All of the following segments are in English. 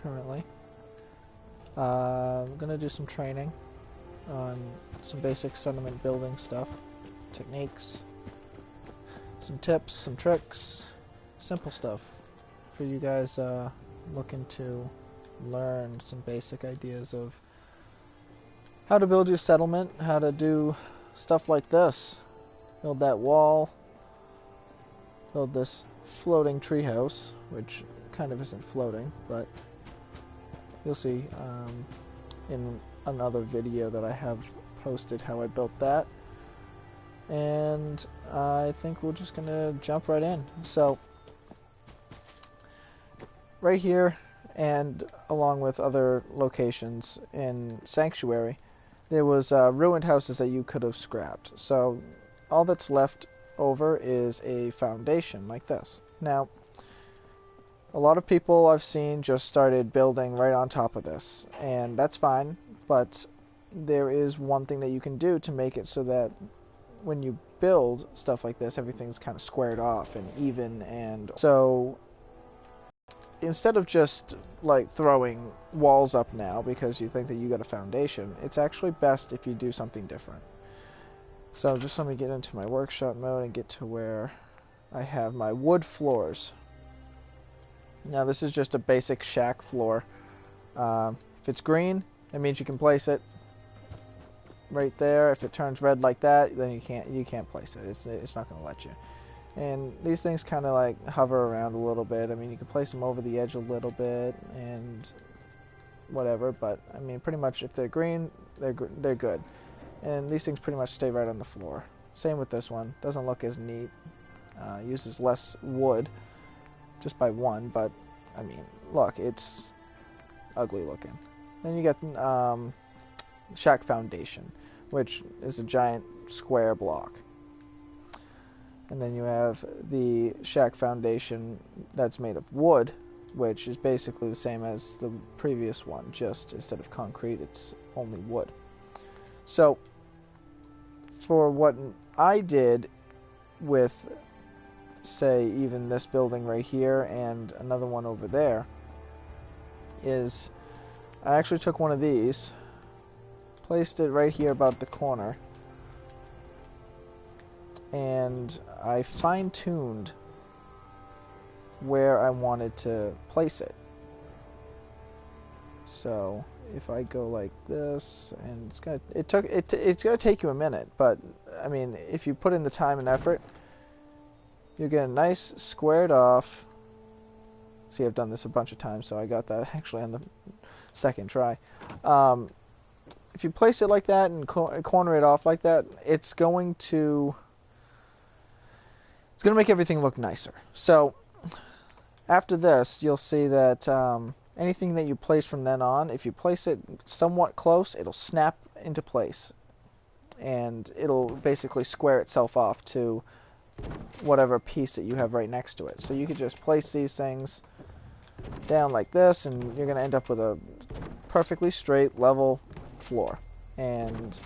currently. I'm gonna do some training on some basic settlement building stuff, techniques, some tips, some tricks, simple stuff for you guys looking to learn some basic ideas of how to build your settlement, how to do stuff like this. Build that wall, build this floating treehouse, which kind of isn't floating, but you'll see in another video that I have posted how I built that. And I think we're just gonna jump right in. So right here, and along with other locations in Sanctuary, there was ruined houses that you could have scrapped. So all that's left over is a foundation like this. Now, a lot of people I've seen just started building right on top of this, and that's fine, but there is one thing that you can do to make it so that when you build stuff like this, everything's kind of squared off and even. And so instead of just like throwing walls up now because you think that you got a foundation, it's actually best if you do something different. So just let me get into my workshop mode and get to where I have my wood floors. Now this is just a basic shack floor. If it's green, that means you can place it right there. If it turns red like that, then you can't place it. It's not going to let you. And these things kind of like hover around a little bit. I mean, you can place them over the edge a little bit and whatever, but I mean, pretty much if they're green, they're good. And these things pretty much stay right on the floor. Same with this one. Doesn't look as neat. Uses less wood just by one, but I mean, look, it's ugly looking. Then you get shack foundation, which is a giant square block. And then you have the shack foundation that's made of wood, which is basically the same as the previous one, just instead of concrete, it's only wood. So, for what I did with, say, even this building right here and another one over there, is I actually took one of these, placed it right here about the corner, and I fine-tuned where I wanted to place it. So if I go like this, and it's gonna take you a minute, but I mean, if you put in the time and effort, you get a nice squared off. See, I've done this a bunch of times, so I got that actually on the second try. If you place it like that and corner it off like that, it's going to make everything look nicer. So after this, you'll see that anything that you place from then on, if you place it somewhat close, it'll snap into place, and it'll basically square itself off to whatever piece that you have right next to it. So you could just place these things down like this, and you're going to end up with a perfectly straight, level floor. And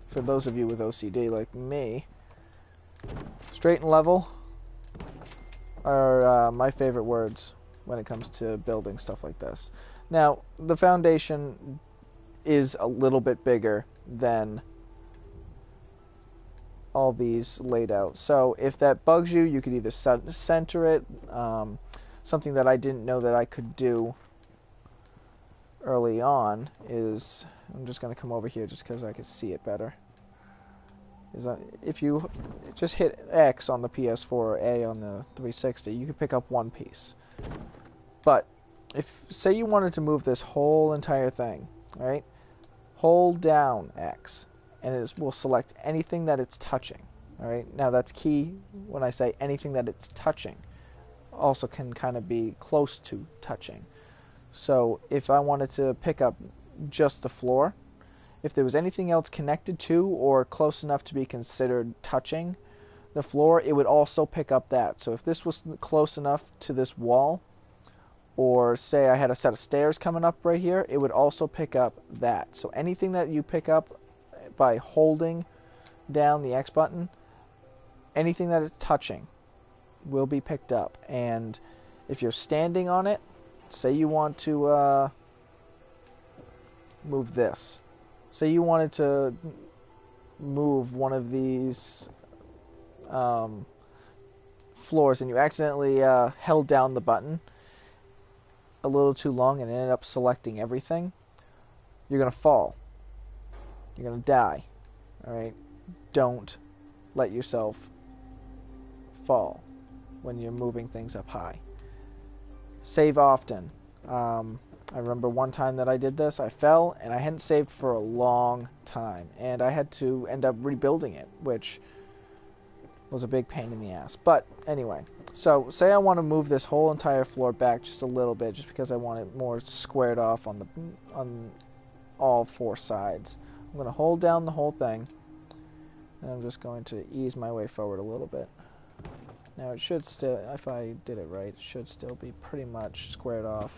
for those of you with OCD like me, straight and level are my favorite words when it comes to building stuff like this. Now, the foundation is a little bit bigger than all these laid out. So if that bugs you, you could either center it. Something that I didn't know that I could do early on is, I'm just going to come over here just because I can see it better, is if you just hit X on the PS4 or A on the 360, you can pick up one piece. But if, say you wanted to move this whole entire thing, right? Hold down X, and it will select anything that it's touching. All right. Now that's key when I say anything that it's touching. Also can kind of be close to touching. So if I wanted to pick up just the floor, if there was anything else connected to or close enough to be considered touching the floor, it would also pick up that. So if this was close enough to this wall, or say I had a set of stairs coming up right here, it would also pick up that. So anything that you pick up by holding down the X button, anything that is touching will be picked up. And if you're standing on it, say you want to move this. Say you wanted to move one of these floors and you accidentally held down the button a little too long and ended up selecting everything, you're going to fall. You're going to die. Alright? Don't let yourself fall when you're moving things up high. Save often. I remember one time that I did this, I fell, and I hadn't saved for a long time, and I had to end up rebuilding it, which was a big pain in the ass. But anyway, so say I want to move this whole entire floor back just a little bit, just because I want it more squared off on all four sides. I'm going to hold down the whole thing, and I'm just going to ease my way forward a little bit. Now it should still, if I did it right, it should still be pretty much squared off.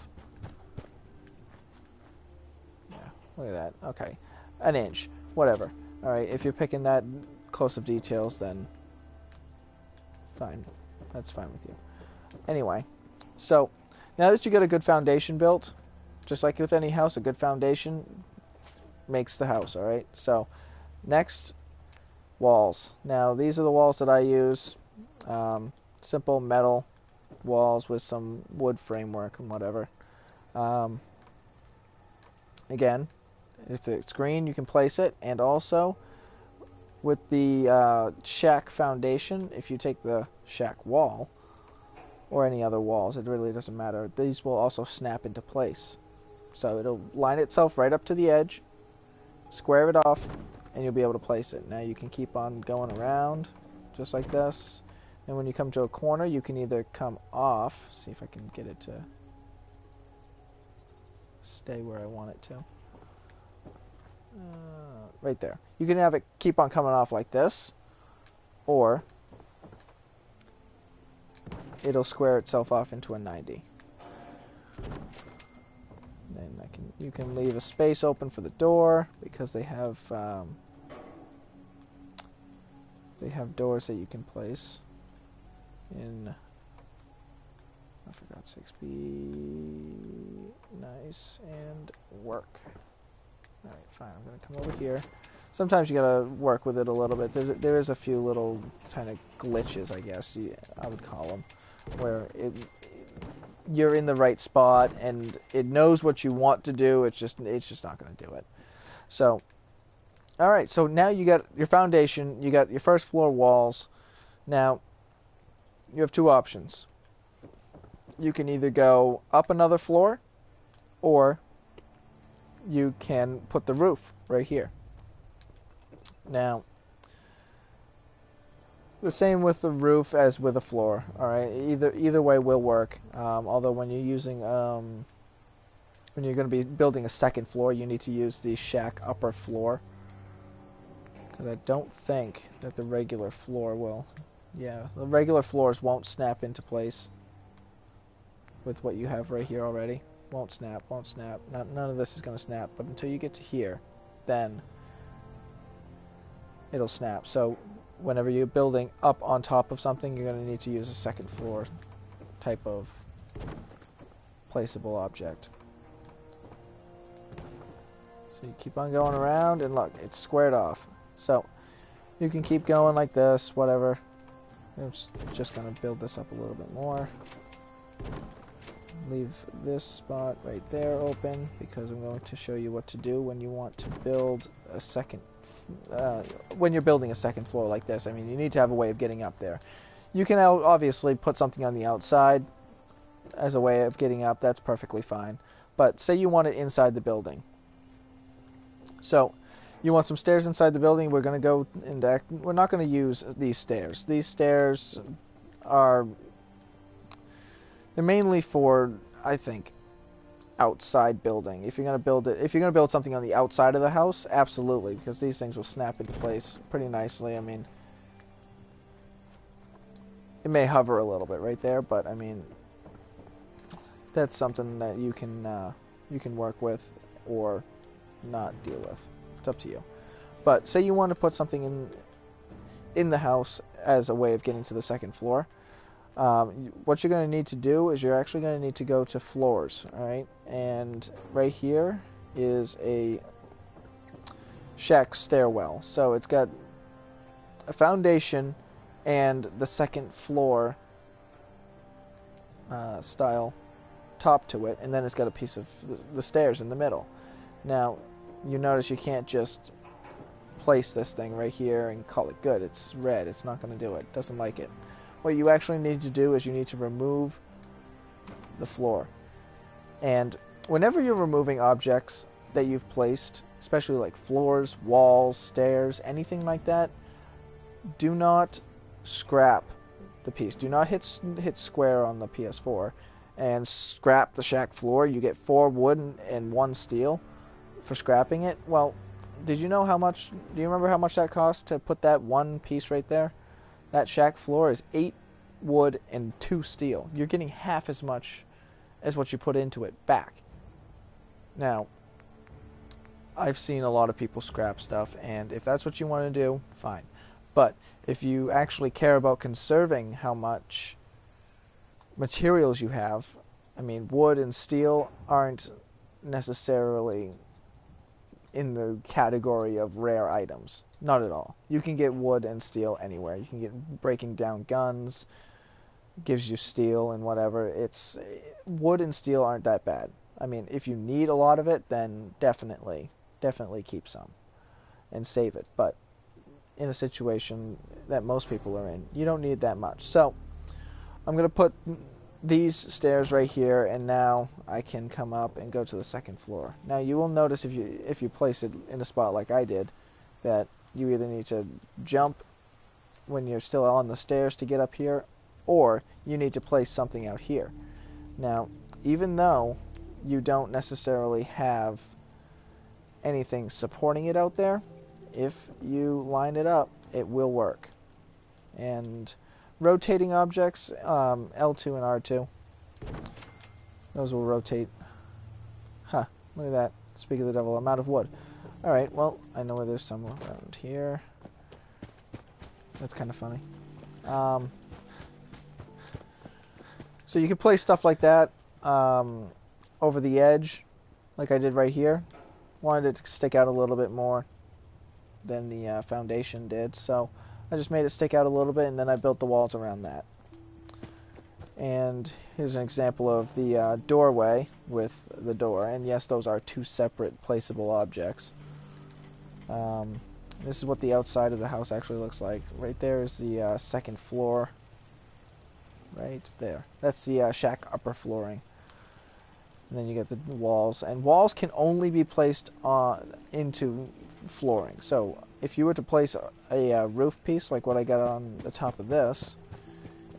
Yeah, look at that. Okay, an inch, whatever. Alright, if you're picking that close of details, then fine. That's fine with you. Anyway, so now that you got a good foundation built, just like with any house, a good foundation makes the house, alright? So, next, walls. Now, these are the walls that I use. Simple metal walls with some wood framework and whatever. Again, if it's green, you can place it, and also with the shack foundation, if you take the shack wall or any other walls, it really doesn't matter. These will also snap into place. So it'll line itself right up to the edge, square it off, and you'll be able to place it. Now you can keep on going around just like this. And when you come to a corner, you can either come off, see if I can get it to stay where I want it to. Right there. You can have it keep on coming off like this, or it'll square itself off into a 90. Then you can leave a space open for the door, because they have doors that you can place in, oh, for God's sakes, be nice and work. Alright, fine, I'm going to come over here. Sometimes you got to work with it a little bit. There is a few little kind of glitches, I guess, I would call them, where you're in the right spot and it knows what you want to do, it's just not going to do it. So, alright, so now you got your foundation, you got your first floor walls. Now, you have two options. You can either go up another floor, or you can put the roof right here. Now, the same with the roof as with the floor. Alright, either way will work. Although when you're using, when you're going to be building a second floor, you need to use the shack upper floor, because I don't think that the regular floor will. Yeah, the regular floors won't snap into place with what you have right here already. Won't snap, won't snap. None of this is going to snap, but until you get to here, then it'll snap. So whenever you're building up on top of something, you're going to need to use a second floor type of placeable object. So you keep on going around, and look, it's squared off. So you can keep going like this, whatever. I'm just going to build this up a little bit more. Leave this spot right there open, because I'm going to show you what to do when you want to build a second, when you're building a second floor like this. I mean, you need to have a way of getting up there. You can obviously put something on the outside as a way of getting up. That's perfectly fine. But say you want it inside the building. So you want some stairs inside the building. We're going to go and we're not going to use these stairs. These stairs are, they're mainly for, I think, outside building. If you're going to build it, if you're going to build something on the outside of the house, absolutely, because these things will snap into place pretty nicely. I mean, it may hover a little bit right there, but I mean, that's something that you can work with or not deal with. It's up to you. But say you want to put something in the house as a way of getting to the second floor. What you're going to need to do is you're actually going to need to go to floors, alright? And right here is a shack stairwell. So it's got a foundation and the second floor style top to it, and then it's got a piece of the stairs in the middle. Now, you notice you can't just place this thing right here and call it good. It's red. It's not going to do it. It doesn't like it. What you actually need to do is you need to remove the floor. And whenever you're removing objects that you've placed, especially like floors, walls, stairs, anything like that, do not scrap the piece. Do not hit square on the PS4 and scrap the shack floor. You get 4 wood and 1 steel for scrapping it. Well, did you know how much? Do you remember how much that cost to put that one piece right there? That shack floor is 8 wood and 2 steel. You're getting half as much as what you put into it back. Now, I've seen a lot of people scrap stuff, and if that's what you want to do, fine. But if you actually care about conserving how much materials you have, I mean, wood and steel aren't necessarily in the category of rare items. Not at all. You can get wood and steel anywhere. You can get breaking down guns, gives you steel and whatever. It's wood and steel aren't that bad. I mean, if you need a lot of it, then definitely keep some and save it. But in a situation that most people are in, you don't need that much. So I'm going to put these stairs right here, and now I can come up and go to the second floor. Now you will notice if you place it in a spot like I did, that you either need to jump when you're still on the stairs to get up here, or you need to place something out here. Now, even though you don't necessarily have anything supporting it out there, if you line it up, it will work. And rotating objects, L2 and R2, those will rotate. Huh, look at that. Speak of the devil, I'm out of wood. Alright, well, I know where there's some around here. That's kind of funny. So you can place stuff like that over the edge, like I did right here. Wanted it to stick out a little bit more than the foundation did, so I just made it stick out a little bit, and then I built the walls around that. And here's an example of the doorway with the door, and yes, those are 2 separate placeable objects. This is what the outside of the house actually looks like. Right there is the second floor. Right there. That's the shack upper flooring. And then you get the walls. And walls can only be placed into flooring. So if you were to place a roof piece like what I got on the top of this,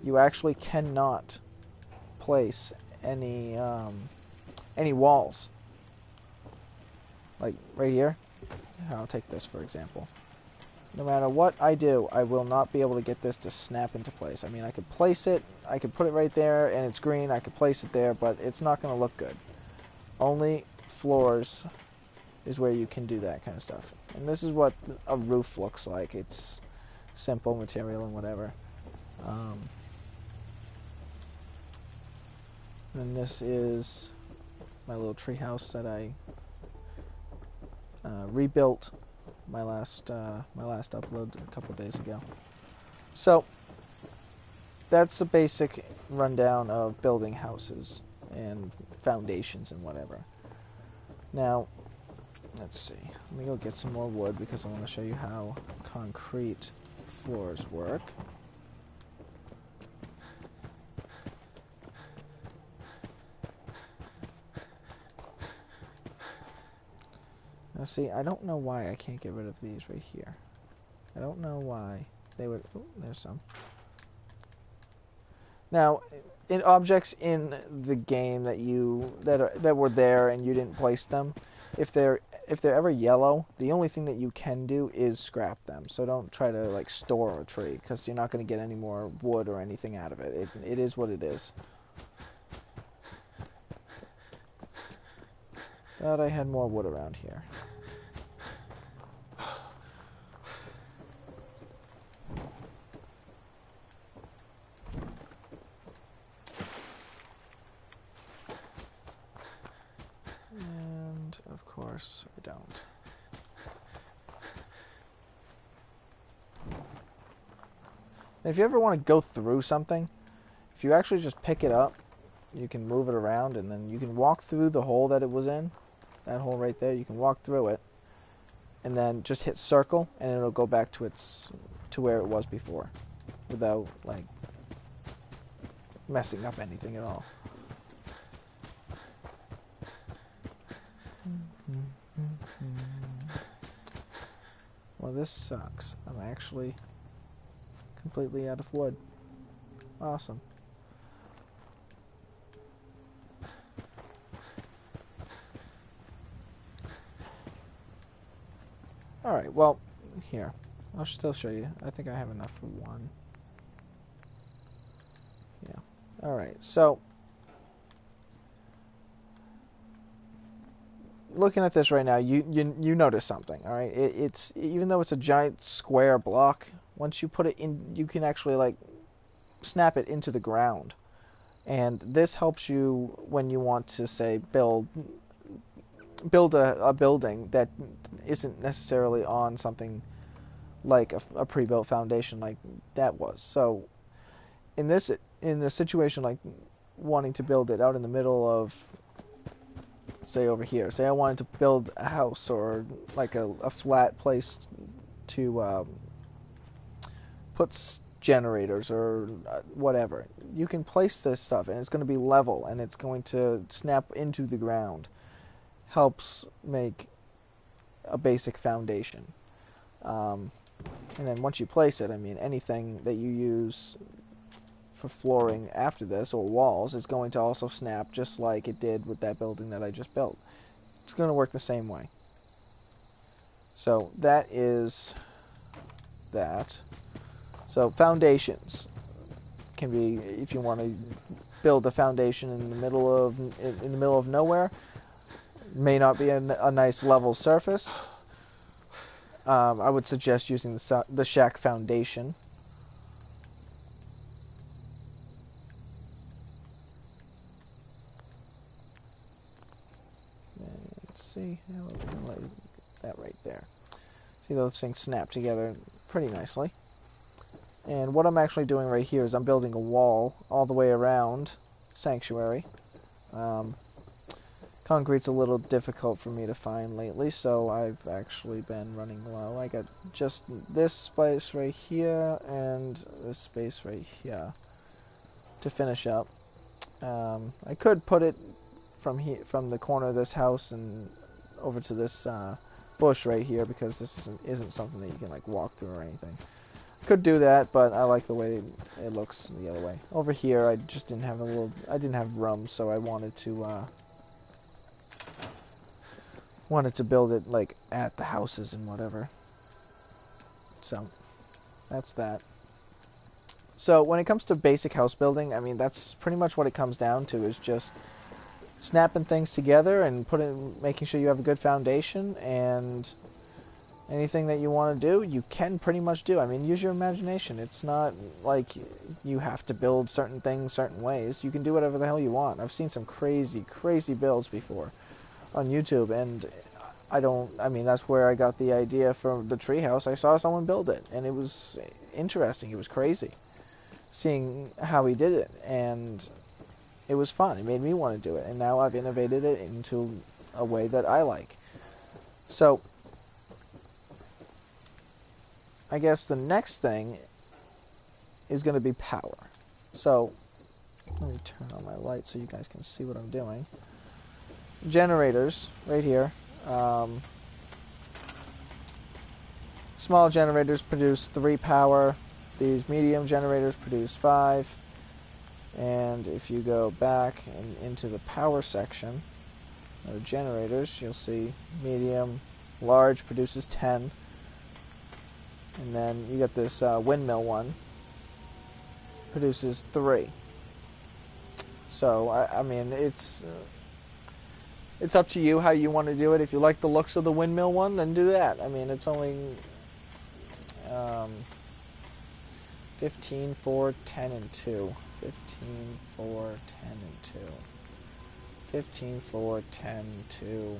you actually cannot place any walls. Like right here. I'll take this for example. No matter what I do, I will not be able to get this to snap into place. I mean, I could place it, I could put it right there, and it's green, I could place it there, but it's not going to look good. Only floors is where you can do that kind of stuff. And this is what a roof looks like. It's simple material and whatever. And this is my little tree house that I rebuilt my last upload a couple days ago. So that's a basic rundown of building houses and foundations and whatever. Now let's see, let me go get some more wood because I want to show you how concrete floors work. Now see, I don't know why I can't get rid of these right here. I don't know why they would... Oh, there's some. Now, in objects in the game that were there and you didn't place them, if they're ever yellow, the only thing that you can do is scrap them. So don't try to like store a tree because you're not going to get any more wood or anything out of it. It is what it is. Thought I had more wood around here. course, I don't. If you ever want to go through something, if you actually just pick it up, you can move it around, and then you can walk through the hole that it was in. That hole right there, you can walk through it, and then just hit circle, and it'll go back to where it was before, without like messing up anything at all. Well, this sucks. I'm actually completely out of wood. Awesome. Alright, well, here. I'll still show you. I think I have enough for one. Yeah. Alright, so looking at this right now, you notice something, alright? It's even though it's a giant square block, once you put it in, you can actually like snap it into the ground. And this helps you when you want to, say, build a building that isn't necessarily on something like a pre-built foundation like that was. So in a situation like wanting to build it out in the middle of, say, over here, say I wanted to build a house or like a flat place to put generators or whatever, you can place this stuff and it's going to be level and it's going to snap into the ground. Helps make a basic foundation. And then once you place it, I mean, anything that you use for flooring after this, or walls, is going to also snap just like it did with that building that I just built. It's going to work the same way. So that is that. So foundations can be, if you want to build a foundation in the middle of nowhere, may not be a nice level surface. I would suggest using the shack foundation. Let's see, that right there. See, those things snap together pretty nicely. And what I'm actually doing right here is I'm building a wall all the way around Sanctuary. Concrete's a little difficult for me to find lately, so I've actually been running low. I got just this space right here and this space right here to finish up. I could put it from the corner of this house and over to this bush right here, because this isn't something that you can like walk through or anything. Could do that, but I like the way it looks the other way. Over here, I just didn't have room, so I wanted to build it like at the houses and whatever. So that's that. So when it comes to basic house building, I mean, that's pretty much what it comes down to, is just snapping things together and making sure you have a good foundation, and anything that you want to do, you can pretty much do. I mean, use your imagination. It's not like you have to build certain things certain ways. You can do whatever the hell you want. I've seen some crazy, crazy builds before on YouTube, and I mean, that's where I got the idea for the treehouse. I saw someone build it, and it was interesting. It was crazy seeing how he did it, and it was fun. It made me want to do it, and now I've innovated it into a way that I like. So I guess the next thing is going to be power. So let me turn on my light so you guys can see what I'm doing. Generators right here. Small generators produce 3 power. These medium generators produce 5. And if you go back and into the power section of generators, you'll see medium, large produces 10. And then you got this windmill one, produces 3. So I mean, it's up to you how you want to do it. If you like the looks of the windmill one, then do that. I mean, it's only 15, 4, 10, and 2. 15, 4, 10, and 2. 15, 4, 10, 2.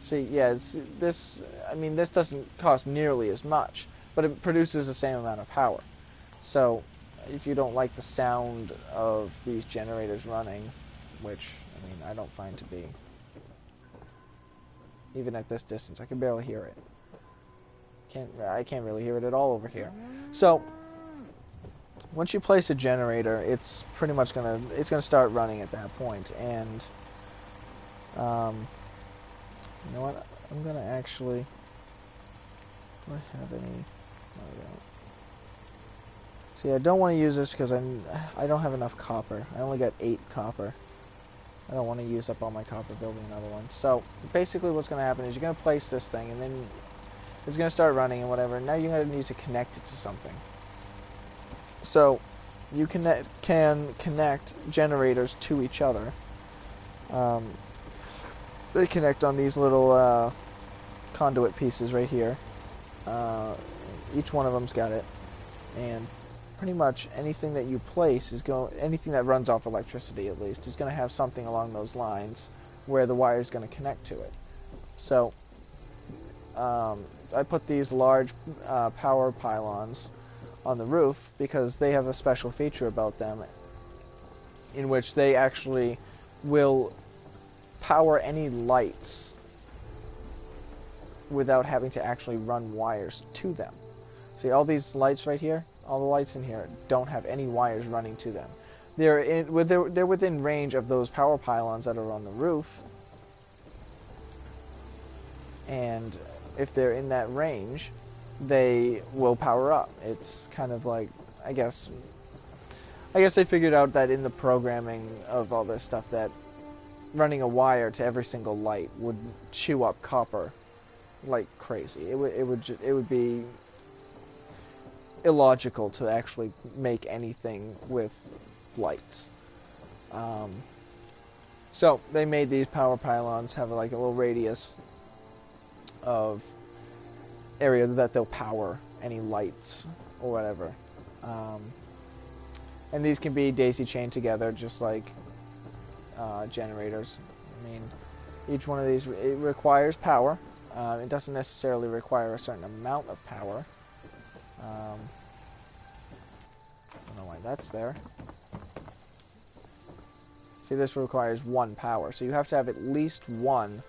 See, yeah, this, I mean, this doesn't cost nearly as much, but it produces the same amount of power. So, if you don't like the sound of these generators running, which, I mean, I don't find to be, even at this distance, I can barely hear it. I can't really hear it at all over here. So, once you place a generator, it's pretty much it's gonna start running at that point, and, you know what, I'm gonna actually, do I have any, no, I don't. See, I don't want to use this because I don't have enough copper. I only got 8 copper. I don't want to use up all my copper building another one. So, basically what's going to happen is you're going to place this thing, and then it's going to start running and whatever. Now you're going to need to connect it to something. So, you can connect generators to each other. They connect on these little conduit pieces right here. Each one of them's got it. And pretty much anything that you place anything that runs off electricity at least is going to have something along those lines where the wire is going to connect to it. So I put these large power pylons on the roof because they have a special feature about them in which they actually will power any lights without having to actually run wires to them. See, all these lights right here, all the lights in here don't have any wires running to them. They're within range of those power pylons that are on the roof, and if they're in that range, they will power up. It's kind of like, I guess they figured out that in the programming of all this stuff that running a wire to every single light would chew up copper like crazy. It would be illogical to actually make anything with lights. So they made these power pylons have like a little radius of area that they'll power any lights or whatever. And these can be daisy chained together just like generators. I mean, each one of these, it requires power. It doesn't necessarily require a certain amount of power. I don't know why that's there. See, this requires 1 power, so you have to have at least 1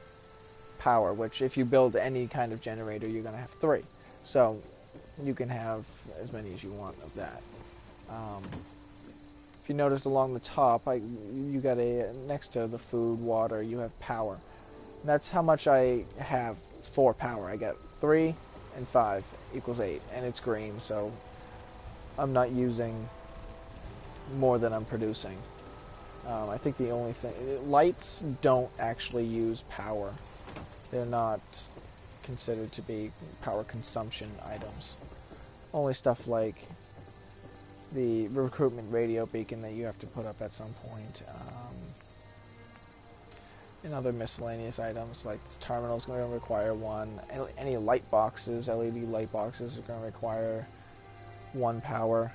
power, which if you build any kind of generator, you're going to have 3. So you can have as many as you want of that. If you notice along the top, you got next to the food, water, you have power. And that's how much I have for power. I got 3 and 5 equals 8, and it's green, so I'm not using more than I'm producing. I think the only thing, lights don't actually use power. They're not considered to be power consumption items. Only stuff like the recruitment radio beacon that you have to put up at some point, and other miscellaneous items like this terminal is going to require 1. Any light boxes, LED light boxes, are going to require 1 power.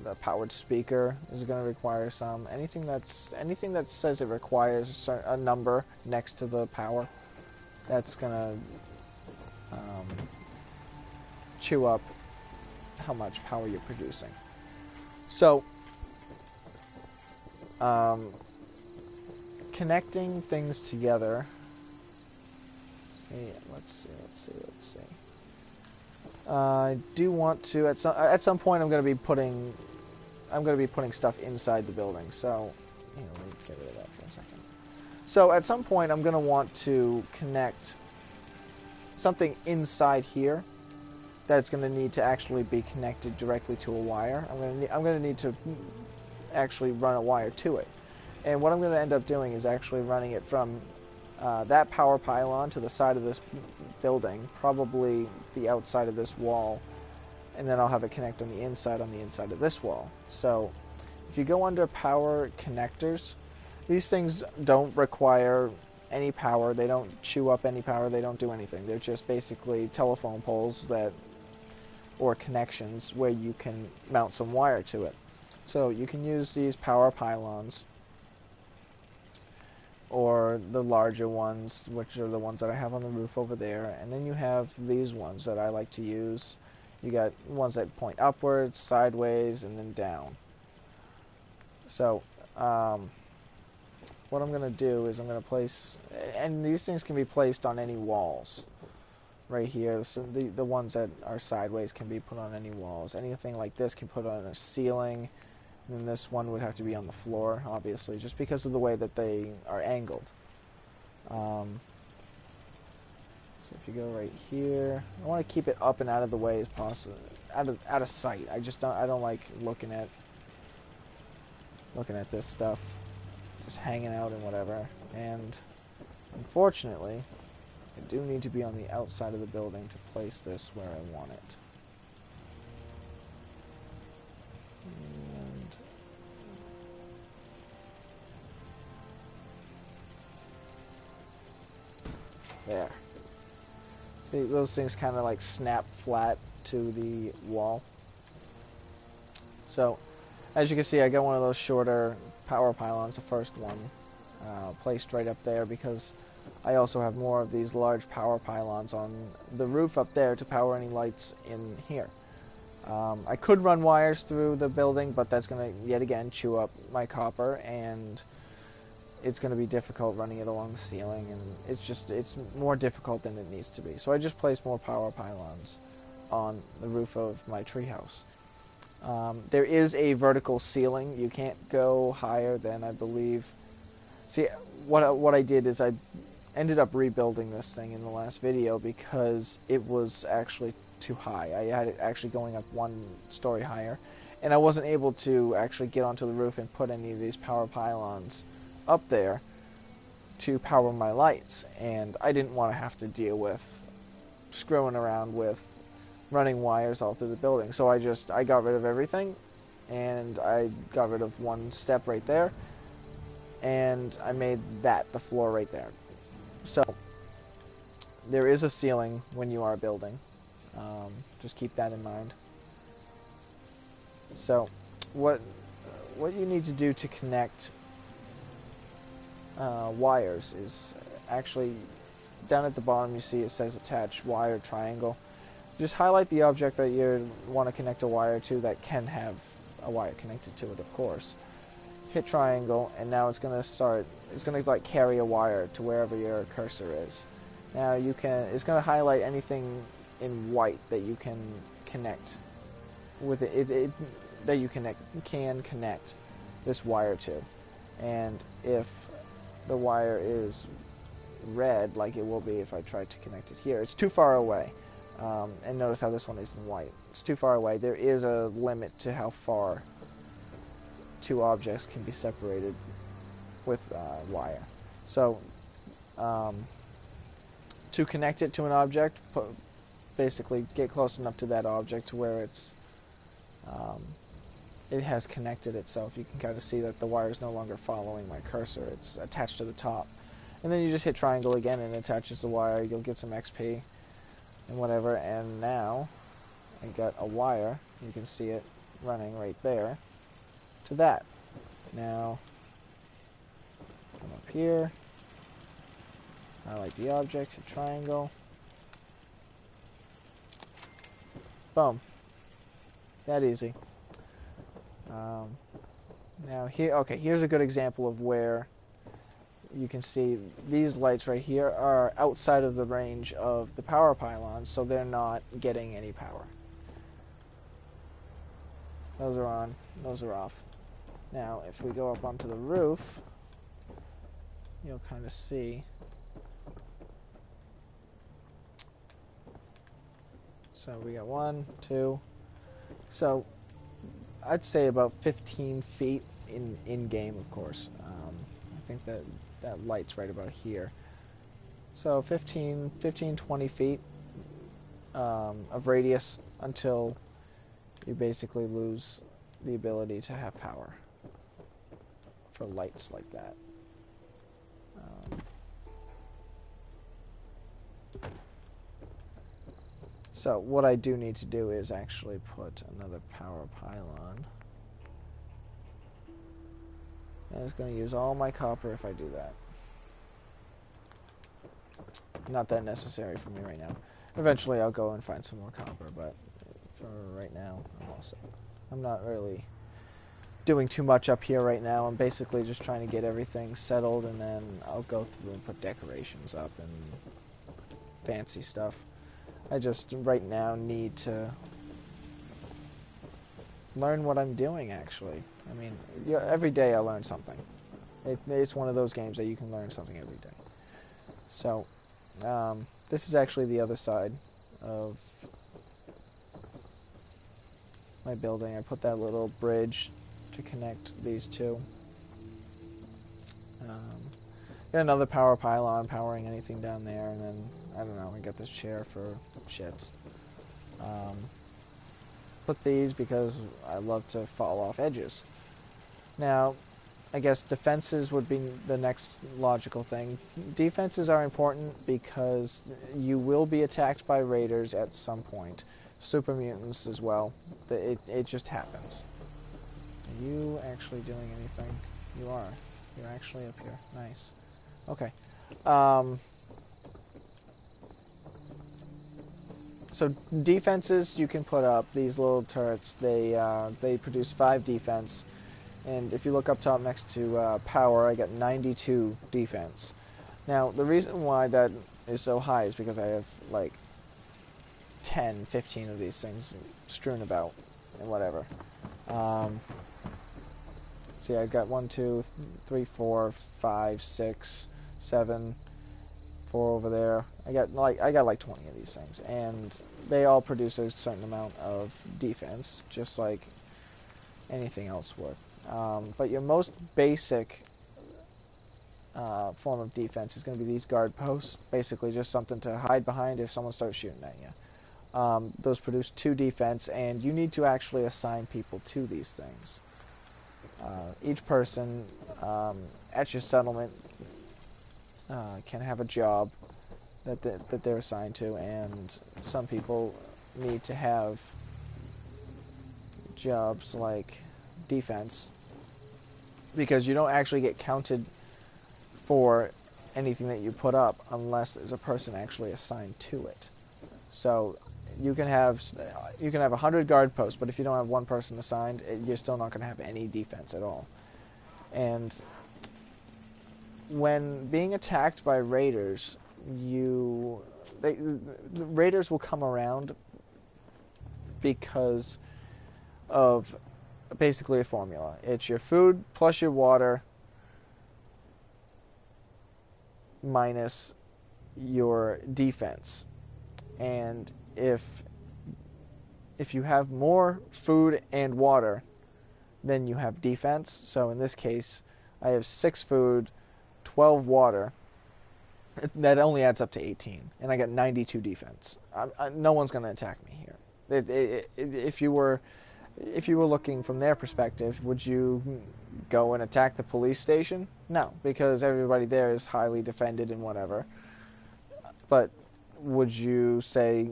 The powered speaker is going to require some. Anything that says it requires a number next to the power, that's going to chew up how much power you're producing. So, connecting things together. Let's see. I do want to at some point I'm going to be putting stuff inside the building. So, let me get rid of that for a second. So at some point I'm going to want to connect something inside here that's going to need to actually be connected directly to a wire. I'm going to need to actually run a wire to it. And what I'm going to end up doing is actually running it from that power pylon to the side of this building, probably the outside of this wall, and then I'll have it connect on the inside of this wall. So if you go under power connectors, these things don't require any power. They don't chew up any power. They don't do anything. They're just basically telephone poles or connections where you can mount some wire to it. So you can use these power pylons or the larger ones, which are the ones that I have on the roof over there. And then you have these ones that I like to use. You got ones that point upwards, sideways, and then down. So, what I'm going to do is I'm going to place, and these things can be placed on any walls. Right here, so the ones that are sideways can be put on any walls. Anything like this can put on a ceiling. And then this one would have to be on the floor, obviously, just because of the way that they are angled. So if you go right here, I want to keep it up and out of the way as possible, out of sight. I don't like looking at this stuff, just hanging out and whatever. And unfortunately, I do need to be on the outside of the building to place this where I want it. And there. See, those things kind of like snap flat to the wall. So, as you can see, I got one of those shorter power pylons, the first one, placed right up there because I also have more of these large power pylons on the roof up there to power any lights in here. I could run wires through the building, but that's going to, yet again, chew up my copper, and it's going to be difficult running it along the ceiling, and it's more difficult than it needs to be. So I just placed more power pylons on the roof of my treehouse. There is a vertical ceiling. You can't go higher than, I believe... See, what I did is I ended up rebuilding this thing in the last video because it was actually too high. I had it actually going up 1 story higher, and I wasn't able to actually get onto the roof and put any of these power pylons up there to power my lights, and I didn't want to have to deal with screwing around with running wires all through the building. So I got rid of everything, and I got rid of 1 step right there, and I made that the floor right there. So there is a ceiling when you are building. Just keep that in mind. So what you need to do to connect wires is actually down at the bottom. You see it says attach wire triangle. Just highlight the object that you want to connect a wire to that can have a wire connected to it, of course. Hit triangle, and now it's going to like carry a wire to wherever your cursor is. Now it's going to highlight anything in white that you can connect with it, that you can connect this wire to. And if the wire is red, like it will be if I tried to connect it here, it's too far away. And notice how this one is in white. It's too far away. There is a limit to how far 2 objects can be separated with wire. So to connect it to an object, basically get close enough to that object to where it has connected itself. You can kind of see that the wire is no longer following my cursor. It's attached to the top. And then you just hit triangle again and it attaches the wire. You'll get some XP and whatever. And now I got a wire. You can see it running right there to that. Now come up here, highlight the object, hit triangle, boom, that easy. Now here, okay, here's a good example of where you can see these lights right here are outside of the range of the power pylons, so they're not getting any power. Those are on, those are off. Now, if we go up onto the roof, you'll kind of see. So we got 1, 2. So I'd say about 15 feet in game, of course. I think that light's right about here. So 15, 20 feet of radius until you basically lose the ability to have power for lights like that. So what I do need to do is actually put another power pylon. And it's going to use all my copper if I do that. not that necessary for me right now. Eventually I'll go and find some more copper, but for right now, I'm all set. I'm not really doing too much up here right now. I'm basically just trying to get everything settled, and then I'll go through and put decorations up and fancy stuff. I just, right now, need to learn what I'm doing, actually. I mean, every day I learn something. It's one of those games that you can learn something every day. So, this is actually the other side of my building. I put that little bridge to connect these two. Got another power pylon powering anything down there, and then, I don't know, I got this chair for shits. Put these because I love to fall off edges. Now, I guess defenses would be the next logical thing. Defenses are important because you will be attacked by raiders at some point. Super mutants as well. It just happens. Are you actually doing anything? You are. You're actually up here. Nice. Okay. So defenses you can put up. These little turrets, they produce 5 defense. And if you look up top next to power, I got 92 defense. Now, the reason why that is so high is because I have, like, 10, 15 of these things strewn about and whatever. See, I've got 1, 2, 3, 4, 5, 6, 7, 4 over there. I got like 20 of these things, and they all produce a certain amount of defense, just like anything else would. But your most basic form of defense is going to be these guard posts, basically just something to hide behind if someone starts shooting at you. Those produce 2 defense, and you need to actually assign people to these things. Each person at your settlement can have a job that they're assigned to, and some people need to have jobs like defense, because you don't actually get counted for anything that you put up unless there's a person actually assigned to it. So you can have 100 guard posts, but if you don't have one person assigned, you're still not going to have any defense at all. And when being attacked by raiders, the raiders will come around because of basically a formula. It's your food plus your water minus your defense. And if you have more food and water, then you have defense. So in this case, I have 6 food, 12 water. That only adds up to 18, and I got 92 defense. No one's going to attack me here. If you were looking from their perspective, would you go and attack the police station? No, because everybody there is highly defended and whatever. But would you say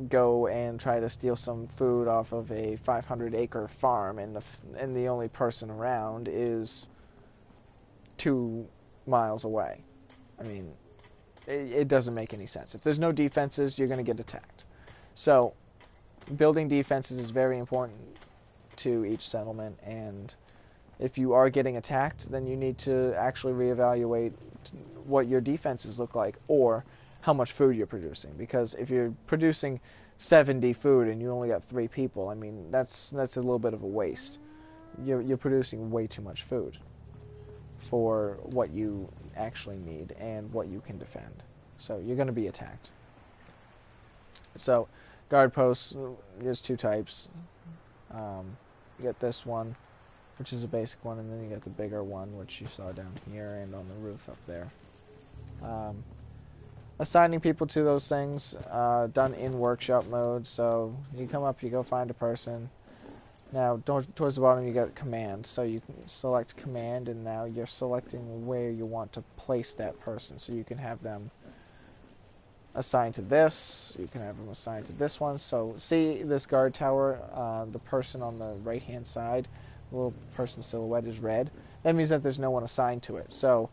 go and try to steal some food off of a 500-acre farm, and the only person around is 2 miles away? I mean, it doesn't make any sense. If there's no defenses, you're going to get attacked. So building defenses is very important to each settlement, and if you are getting attacked, then you need to actually reevaluate what your defenses look like, or how much food you're producing. Because if you're producing 70 food and you only got 3 people, I mean, that's a little bit of a waste. You're producing way too much food for what you actually need and what you can defend. So you're going to be attacked. So guard posts, there's 2 types. You get this one, which is a basic one, and then you get the bigger one, which you saw down here and on the roof up there. Assigning people to those things, done in workshop mode. So you come up, you go find a person. Now, towards the bottom, you got command. So you can select command, and now you're selecting where you want to place that person. So you can have them assigned to this. You can have them assigned to this one. So see this guard tower, the person on the right-hand side, the little person silhouette is red. That means that there's no one assigned to it. So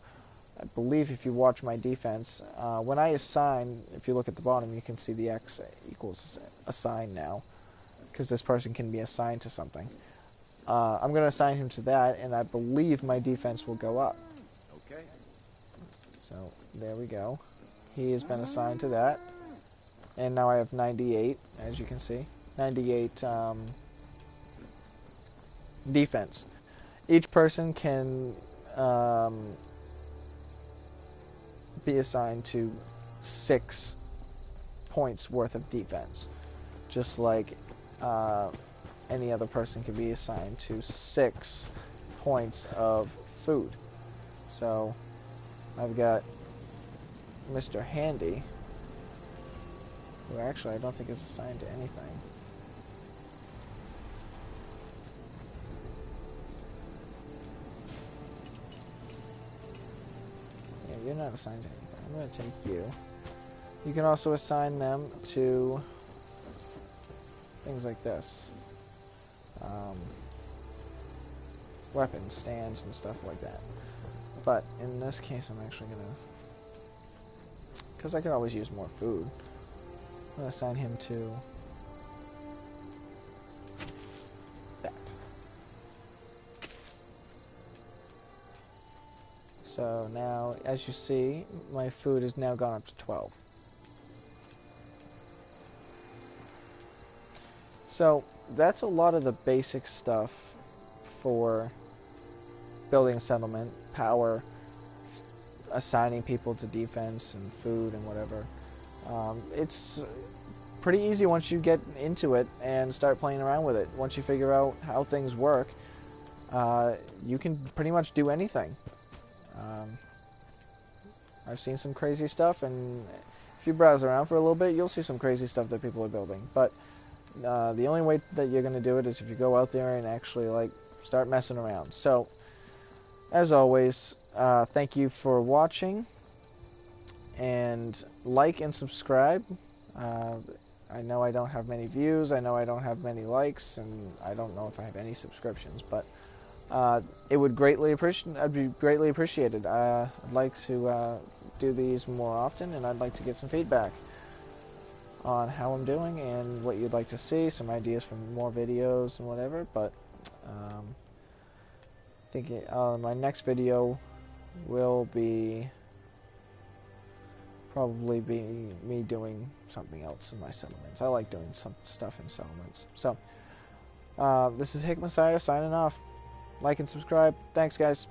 I believe if you watch my defense, when I assign, if you look at the bottom, you can see the X equals assign now, because this person can be assigned to something. I'm going to assign him to that, and I believe my defense will go up. Okay. So there we go. He has been assigned to that, and now I have 98, as you can see, 98 defense. Each person can be assigned to 6 points worth of defense, just like any other person can be assigned to 6 points of food. So I've got Mr. Handy, who actually I don't think is assigned to anything. Yeah, you're not assigned to anything. I'm going to take you. You can also assign them to things like this. Weapons, stands, and stuff like that. But in this case, I'm actually going to... because I could always use more food. I'm going to assign him to that. So now, as you see, my food has now gone up to 12. So that's a lot of the basic stuff for building a settlement, power, assigning people to defense and food and whatever. It's pretty easy once you get into it and start playing around with it. Once you figure out how things work, you can pretty much do anything. I've seen some crazy stuff, and if you browse around for a little bit, you'll see some crazy stuff that people are building. But the only way that you're going to do it is if you go out there and actually like start messing around. So, as always, thank you for watching, and like and subscribe. I know I don't have many views, I know I don't have many likes, and I don't know if I have any subscriptions, but it would I'd be greatly appreciated. I'd like to do these more often, and I'd like to get some feedback on how I'm doing and what you'd like to see, some ideas for more videos and whatever. But I think my next video will probably be me doing something else in my settlements. I like doing some stuff in settlements. So this is Hick Messiah signing off. Like and subscribe. Thanks, guys.